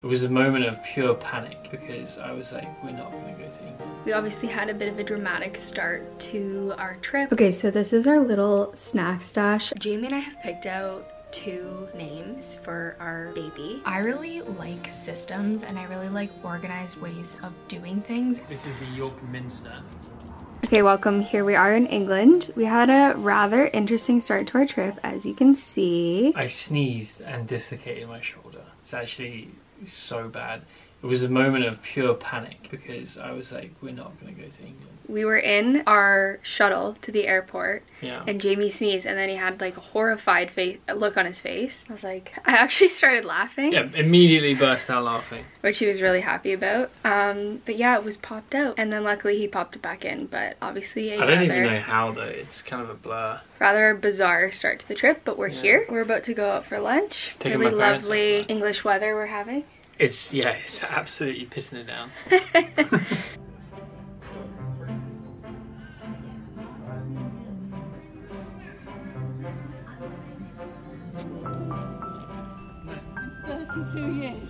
It was a moment of pure panic because I was like, we're not going to go to England. We obviously had a bit of a dramatic start to our trip. Okay, so this is our little snack stash. Jamie and I have picked out 2 names for our baby. I really like systems and I really like organized ways of doing things. This is the York Minster. Okay, welcome. Here we are in England. We had a rather interesting start to our trip, as you can see. I sneezed and dislocated my shoulder. It's actually so bad. It was a moment of pure panic because I was like, we're not going to go to England. We were in our shuttle to the airport, and Jamie sneezed, and then he had like a horrified look on his face. I was like, I actually started laughing. Yeah, immediately burst out laughing. Which he was really happy about. But yeah, it was popped out. And then luckily he popped it back in, but obviously I don't even know how though, it's kind of a blur. Rather bizarre start to the trip, but we're here. We're about to go out for lunch. Taking really my parents lovely out for English weather we're having. It's absolutely pissing it down. Years.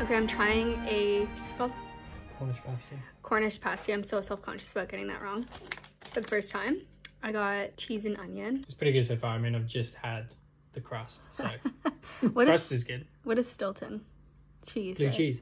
Okay, I'm trying what's it called? Cornish pasty. Cornish pasty. I'm so self-conscious about getting that wrong. For the first time, I got cheese and onion. It's pretty good so far. I mean, I've just had the crust, so What crust is good. What is Stilton? Cheese, Blue right? cheese.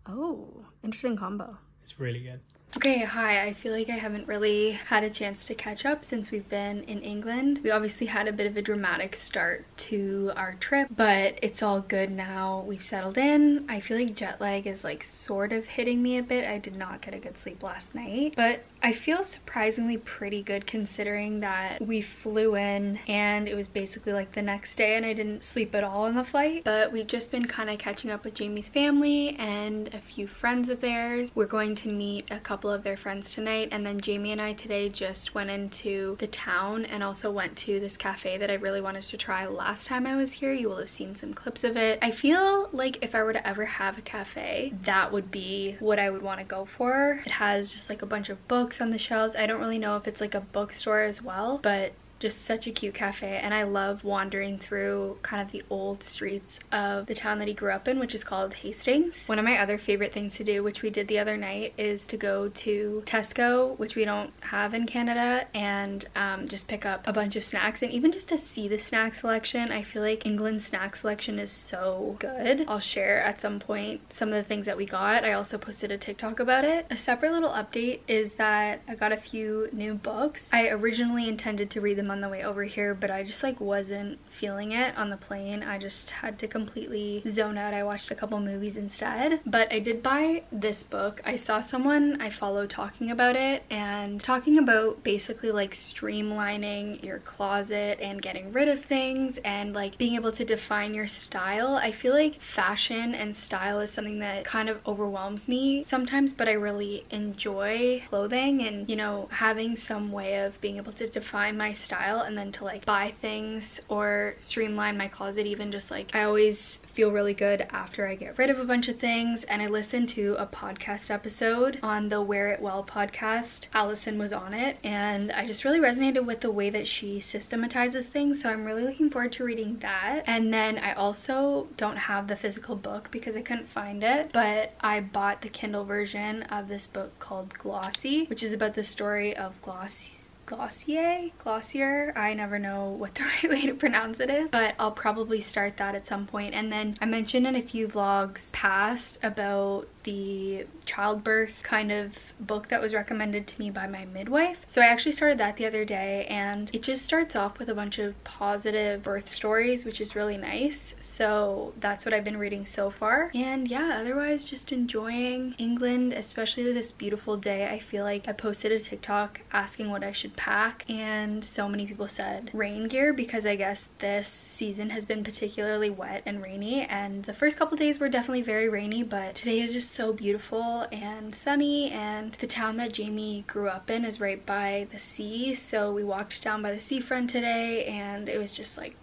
Oh, interesting combo. It's really good. Okay, hi. I feel like I haven't really had a chance to catch up since we've been in England. We obviously had a bit of a dramatic start to our trip, but it's all good now. We've settled in. I feel like jet lag is like sort of hitting me a bit. I did not get a good sleep last night, but I feel surprisingly pretty good considering that we flew in and it was basically like the next day and I didn't sleep at all on the flight. But we've just been kind of catching up with Jamie's family and a few friends of theirs. We're going to meet a couple of their friends tonight, and then Jamie and I today just went into the town and also went to this cafe that I really wanted to try last time I was here. You will have seen some clips of it. I feel like if I were to ever have a cafe, that would be what I would want to go for. It has just like a bunch of books on the shelves. I don't really know if it's like a bookstore as well, but just such a cute cafe, and I love wandering through kind of the old streets of the town that he grew up in, which is called Hastings. One of my other favorite things to do, which we did the other night, is to go to Tesco, which we don't have in Canada, and just pick up a bunch of snacks, and even just to see the snack selection. I feel like England's snack selection is so good. I'll share at some point some of the things that we got. I also posted a TikTok about it. A separate little update is that I got a few new books. I originally intended to read them on the way over here, but I just like wasn't feeling it on the plane. I just had to completely zone out. I watched a couple movies instead, but I did buy this book. I saw someone I follow talking about it and talking about basically like streamlining your closet and getting rid of things and like being able to define your style. I feel like fashion and style is something that kind of overwhelms me sometimes, but I really enjoy clothing and, you know, having some way of being able to define my style and then to like buy things or streamline my closet. Even just like I always feel really good after I get rid of a bunch of things. And I listened to a podcast episode on the Wear It Well podcast. Allison was on it and I just really resonated with the way that she systematizes things, so I'm really looking forward to reading that. And then I also don't have the physical book because I couldn't find it, but I bought the Kindle version of this book called Glossy, which is about the story of Glossier. I never know what the right way to pronounce it is, but I'll probably start that at some point. And then I mentioned in a few vlogs past about the childbirth kind of book that was recommended to me by my midwife. So I actually started that the other day, and it just starts off with a bunch of positive birth stories, which is really nice. So that's what I've been reading so far. And yeah, otherwise just enjoying England, especially this beautiful day. I feel like I posted a TikTok asking what I should pack, and so many people said rain gear because I guess this season has been particularly wet and rainy, and the first couple days were definitely very rainy, but today is just so beautiful and sunny, and the town that Jamie grew up in is right by the sea, so we walked down by the seafront today and it was just like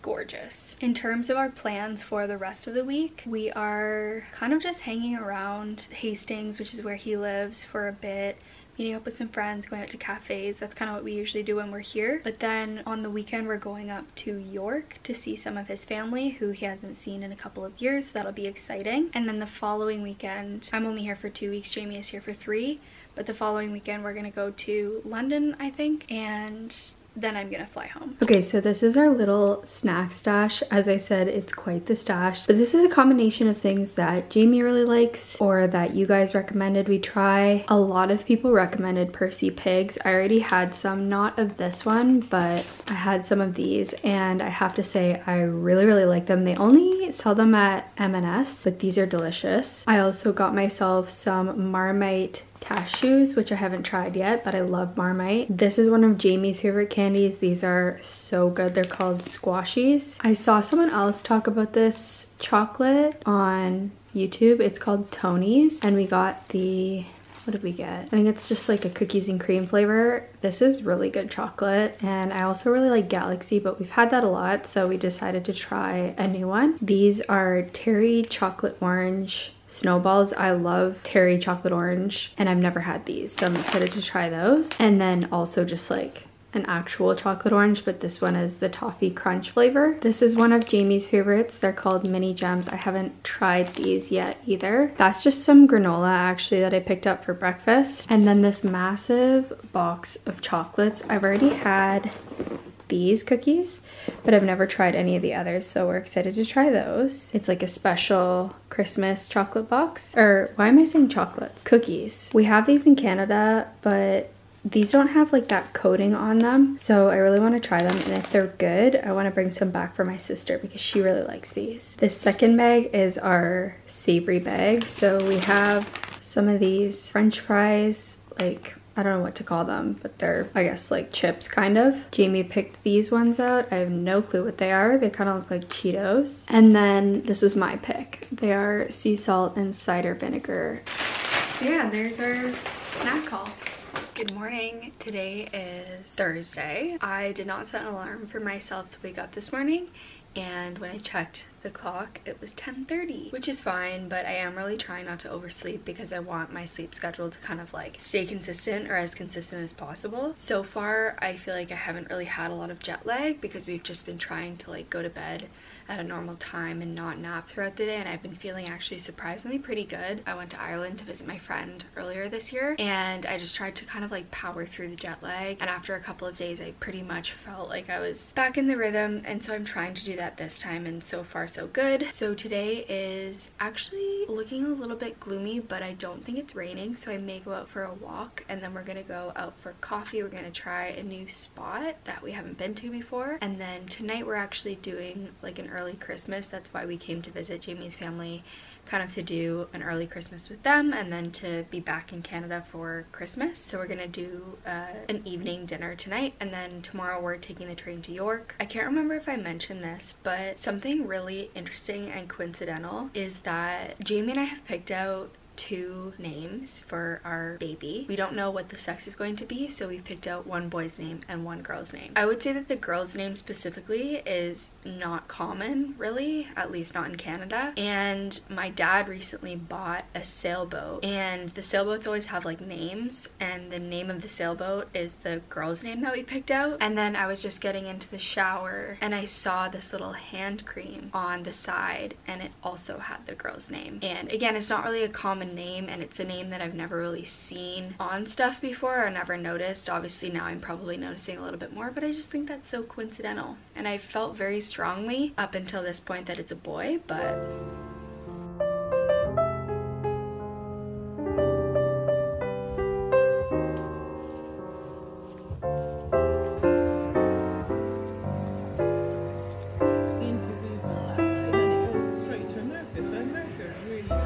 gorgeous. In terms of our plans for the rest of the week, we are kind of just hanging around Hastings, which is where he lives, for a bit, meeting up with some friends, going out to cafes. That's kind of what we usually do when we're here. But then on the weekend we're going up to York to see some of his family who he hasn't seen in a couple of years. That'll be exciting. And then the following weekend, I'm only here for 2 weeks, Jamie is here for 3, but the following weekend we're gonna go to London, I think, and then I'm gonna fly home. Okay, so this is our little snack stash. As I said, it's quite the stash, but this is a combination of things that Jamie really likes or that you guys recommended we try. A lot of people recommended Percy Pigs. I already had some, not of this one, but I had some of these, and I have to say I really like them. They only sell them at M&S, but these are delicious. I also got myself some Marmite cashews, which I haven't tried yet, but I love Marmite. This is one of Jamie's favorite candies. These are so good. They're called squashies. I saw someone else talk about this chocolate on YouTube. It's called Tony's, and we got the, what did we get? I think it's just like a cookies and cream flavor. This is really good chocolate, and I also really like Galaxy, but we've had that a lot, so we decided to try a new one. These are Terry Chocolate Orange snowballs. I love Terry Chocolate Orange, and I've never had these, so I'm excited to try those. And then also just like an actual chocolate orange, but this one is the toffee crunch flavor. This is one of Jamie's favorites. They're called mini gems. I haven't tried these yet either. That's just some granola actually that I picked up for breakfast. And then this massive box of chocolates. I've already had these cookies, but I've never tried any of the others, so we're excited to try those. It's like a special Christmas chocolate box, or why am I saying chocolates? Cookies. We have these in Canada, but these don't have like that coating on them, so I really want to try them, and if they're good, I want to bring some back for my sister because she really likes these. This second bag is our savory bag, so we have some of these French fries, like I don't know what to call them, but they're, I guess, like chips, kind of. Jamie picked these ones out. I have no clue what they are. They kind of look like Cheetos. And then this was my pick. They are sea salt and cider vinegar. So yeah, there's our snack haul. Good morning. Today is Thursday. I did not set an alarm for myself to wake up this morning, and when I checked the clock, it was 10:30, which is fine, but I am really trying not to oversleep because I want my sleep schedule to kind of like stay consistent, or as consistent as possible. So far, I feel like I haven't really had a lot of jet lag because we've just been trying to like go to bed at a normal time and not nap throughout the day, and I've been feeling actually surprisingly pretty good. I went to Ireland to visit my friend earlier this year, and I just tried to kind of like power through the jet lag, and after a couple of days I pretty much felt like I was back in the rhythm, and so I'm trying to do that this time, and so far so good. So today is actually looking a little bit gloomy, but I don't think it's raining, so I may go out for a walk, and then we're gonna go out for coffee. We're gonna try a new spot that we haven't been to before, and then tonight we're actually doing like an early Christmas. That's why we came to visit Jamie's family, kind of to do an early Christmas with them and then to be back in Canada for Christmas. So we're gonna do an evening dinner tonight, and then tomorrow we're taking the train to York. I can't remember if I mentioned this, but something really interesting and coincidental is that Jamie and I have picked out 2 names for our baby. We don't know what the sex is going to be, so we picked out 1 boy's name and 1 girl's name. I would say that the girl's name specifically is not common, really, at least not in Canada. And my dad recently bought a sailboat, and the sailboats always have like names, and the name of the sailboat is the girl's name that we picked out. And then I was just getting into the shower and I saw this little hand cream on the side, and it also had the girl's name. And again, it's not really a common name, and it's a name that I've never really seen on stuff before or never noticed. Obviously now I'm probably noticing a little bit more, but I just think that's so coincidental, and I felt very strongly up until this point that it's a boy, but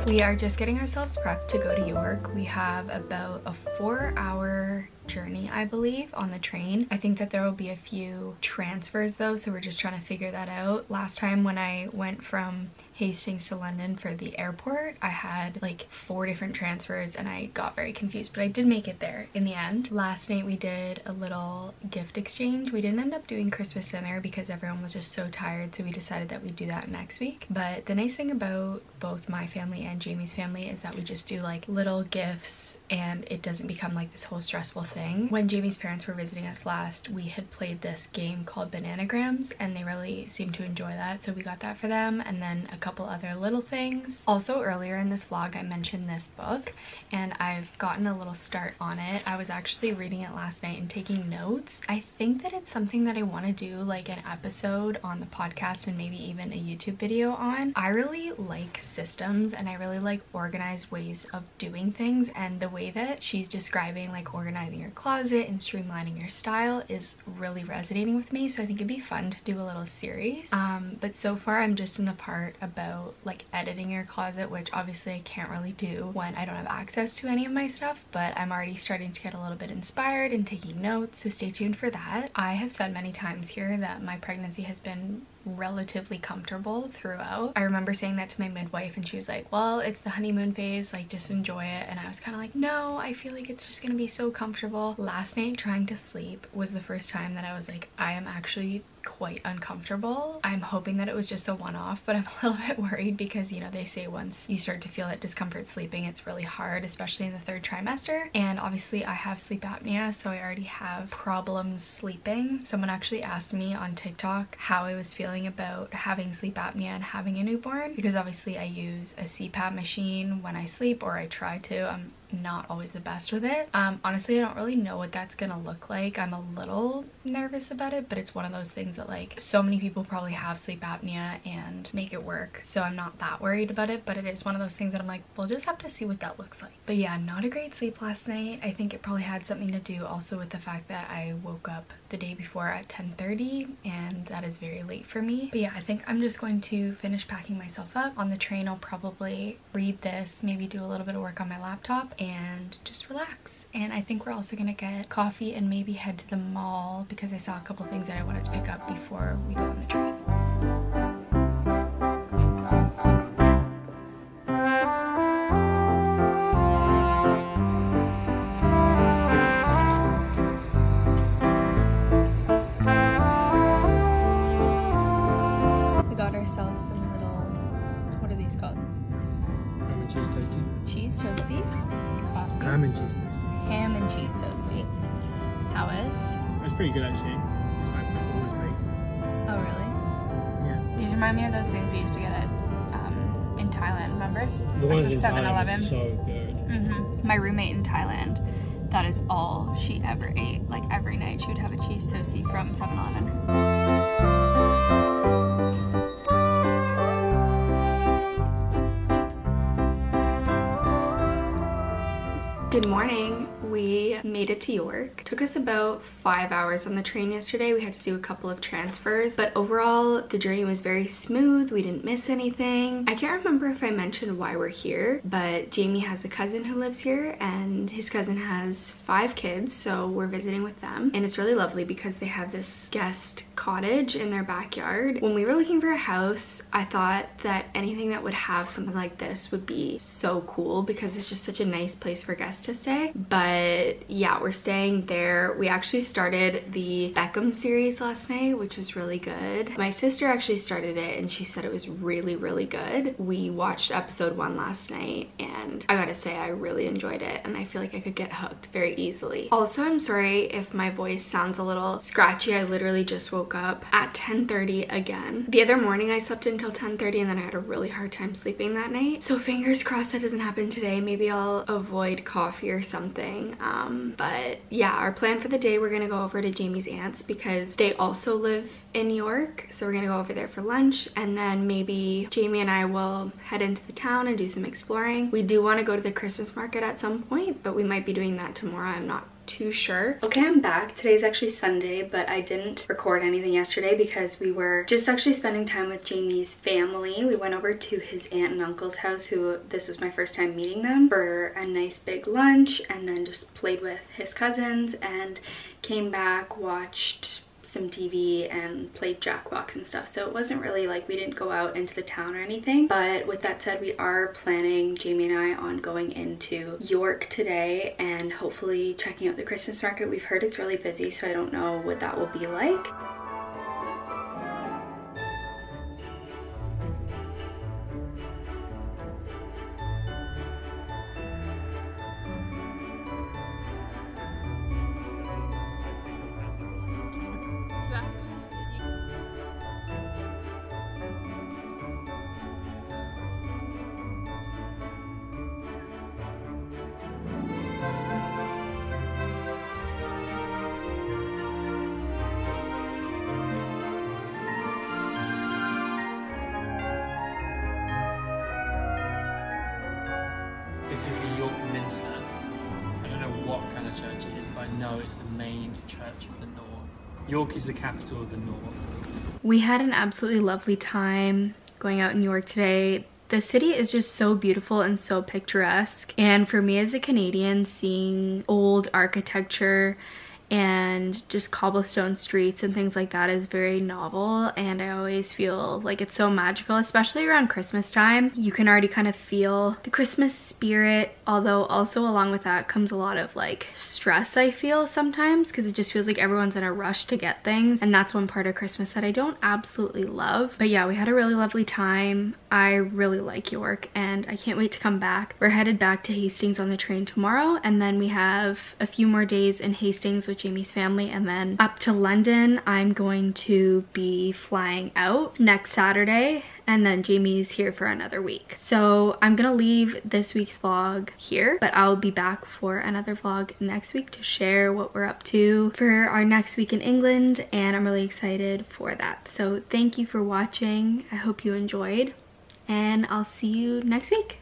we are just getting ourselves prepped to go to York. We have about a 4-hour journey, I believe, on the train. I think that there will be a few transfers though, so we're just trying to figure that out. Last time when I went from Hastings to London for the airport, I had like 4 different transfers and I got very confused, but I did make it there in the end. Last night we did a little gift exchange. We didn't end up doing Christmas dinner because everyone was just so tired, so we decided that we'd do that next week. But the nice thing about both my family and Jamie's family is that we just do like little gifts and it doesn't become like this whole stressful thing. When Jamie's parents were visiting us last, we had played this game called Bananagrams and they really seemed to enjoy that, so we got that for them, and then a couple other little things. Also, earlier in this vlog I mentioned this book and I've gotten a little start on it. I was actually reading it last night and taking notes. I think that it's something that I want to do like an episode on the podcast and maybe even a YouTube video on. I really like systems and I really like organized ways of doing things, and the way that she's describing like organizing your closet and streamlining your style is really resonating with me, so I think it'd be fun to do a little series. But so far I'm just in the part about like editing your closet, which obviously I can't really do when I don't have access to any of my stuff, but I'm already starting to get a little bit inspired and taking notes, so stay tuned for that. I have said many times here that my pregnancy has been relatively comfortable throughout. I remember saying that to my midwife and she was like, well, it's the honeymoon phase, like just enjoy it, and I was kind of like, no, I feel like it's just gonna be so comfortable. Last night trying to sleep was the first time that I was like, I am actually quite uncomfortable. I'm hoping that it was just a one-off, but I'm a little bit worried because, you know, they say once you start to feel that discomfort sleeping, it's really hard, especially in the 3rd trimester. And obviously I have sleep apnea, so I already have problems sleeping. Someone actually asked me on TikTok how I was feeling about having sleep apnea and having a newborn, because obviously I use a CPAP machine when I sleep, or I try to. I'm not always the best with it. Honestly, I don't really know what that's gonna look like. I'm a little nervous about it, but it's one of those things that like so many people probably have sleep apnea and make it work, so I'm not that worried about it, but it is one of those things that I'm like, we'll just have to see what that looks like. But yeah, not a great sleep last night. I think it probably had something to do also with the fact that I woke up the day before at 10:30 and that is very late for me. But yeah, I think I'm just going to finish packing myself up. On the train I'll probably read this, maybe do a little bit of work on my laptop and just relax. And I think we're also gonna get coffee and maybe head to the mall because I saw a couple things that I wanted to pick up before we go on the train. We got ourselves some little, what are these called? Ham and cheese toasty. Cheese toasty, coffee, Ham and cheese toasty. ham and cheese toasty. How is? That's pretty good actually. It's like we always make. Oh really? Yeah. These remind me of those things we used to get at in Thailand, remember? The Like ones the in 7-Eleven. Thailand are so good. My roommate in Thailand, that is all she ever ate. Like every night she would have a cheese toasty from 7-Eleven. Good morning. We made it to York. Took us about 5 hours on the train yesterday. We had to do a couple of transfers, but overall the journey was very smooth. We didn't miss anything. I can't remember if I mentioned why we're here, but Jamie has a cousin who lives here and his cousin has 5 kids, so we're visiting with them. And it's really lovely because they have this guest cottage in their backyard. When we were looking for a house, I thought that anything that would have something like this would be so cool because it's just such a nice place for guests to stay. But yeah, we're staying there. We actually started the Beckham series last night, which was really good. My sister actually started it and she said it was really, really good. We watched episode 1 last night and I gotta say I really enjoyed it and I feel like I could get hooked very easily. Also, I'm sorry if my voice sounds a little scratchy. I literally just woke up at 10:30 again. The other morning I slept until 10:30 and then I had a really hard time sleeping that night. So fingers crossed that doesn't happen today. Maybe I'll avoid coffee or something. But yeah, our plan for the day, we're gonna go over to Jamie's aunt's because they also live in New York. So we're gonna go over there for lunch and then maybe Jamie and I will head into the town and do some exploring. We do want to go to the Christmas market at some point, but we might be doing that tomorrow. I'm not too sure. Okay, I'm back. Today's actually Sunday, but I didn't record anything yesterday because we were just actually spending time with Jamie's family. We went over to his aunt and uncle's house, who this was my first time meeting them, for a nice big lunch, and then just played with his cousins and came back, watched some TV and played Jackbox and stuff. So it wasn't really like we didn't go out into the town or anything. But with that said, we are planning, Jamie and I, on going into York today and hopefully checking out the Christmas market. We've heard it's really busy, so I don't know what that will be like. This is the York Minster. I don't know what kind of church it is, but I know it's the main church of the north. York is the capital of the north. We had an absolutely lovely time going out in York today. The city is just so beautiful and so picturesque. And for me as a Canadian, seeing old architecture and just cobblestone streets and things like that is very novel, and I always feel like it's so magical, especially around Christmas time. You can already kind of feel the Christmas spirit, although also along with that comes a lot of like stress, I feel sometimes, because it just feels like everyone's in a rush to get things, and that's one part of Christmas that I don't absolutely love. But yeah, we had a really lovely time. I really like York and I can't wait to come back. We're headed back to Hastings on the train tomorrow, and then we have a few more days in Hastings with Jamie's family, and then up to London. I'm going to be flying out next Saturday, and then Jamie's here for another week. So I'm gonna leave this week's vlog here, but I'll be back for another vlog next week to share what we're up to for our next week in England, and I'm really excited for that. So thank you for watching. I hope you enjoyed, and I'll see you next week.